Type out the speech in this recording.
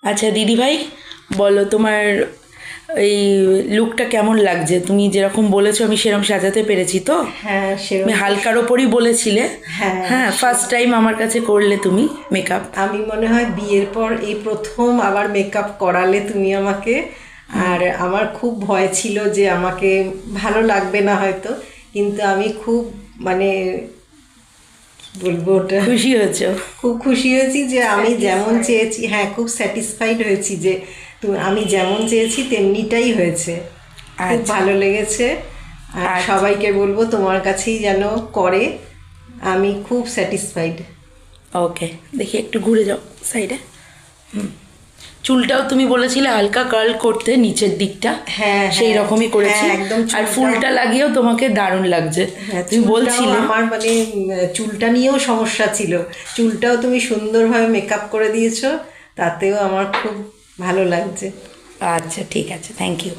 আচ্ছা দিদিভাই, বলো তোমার এই লুকটা কেমন লাগছে? তুমি যেরকম বলেছো আমি সেরকম সাজাতে পেরেছি তো? হ্যাঁ, তুমি সেরকম তো হালকার ওপরই বলেছিলে। হ্যাঁ, হ্যাঁ, ফার্স্ট টাইম আমার কাছে করলে তুমি মেকআপ। আমি মনে হয় বিয়ের পর এই প্রথম আবার মেকআপ করালে তুমি আমাকে। আর আমার খুব ভয় ছিল যে আমাকে ভালো লাগবে না হয়তো, কিন্তু আমি খুব মানে বলবো ওটা, খুশি হয়েছো? খুব খুশি হয়েছি যে আমি যেমন চেয়েছি, হ্যাঁ খুব স্যাটিসফাইড হয়েছি যে তুমি আমি যেমন চেয়েছি তেমনিটাই হয়েছে। খুব আচ্ছা। ভালো লেগেছে। আর আচ্ছা। সবাইকে বলবো তোমার কাছেই যেন করে। আমি খুব স্যাটিসফাইড। ওকে, দেখি একটু ঘুরে যাও সাইডে। চুলটাও তুমি বলেছিলে হালকা কার্ল করতে নিচের দিকটা, হ্যাঁ, সেই হ্যাঁ, রকমই হ্যাঁ, করেছি। একদম আর চুলটাও। ফুলটা লাগিয়েও তোমাকে দারুণ লাগছে। হ্যাঁ, তুমি চুলটাও বলছিলে। আমার মানে চুলটা নিয়েও সমস্যা ছিল। চুলটাও তুমি সুন্দরভাবে মেকআপ করে দিয়েছো, তাতেও আমার খুব ভালো লাগছে। আচ্ছা ঠিক আছে, থ্যাংক ইউ।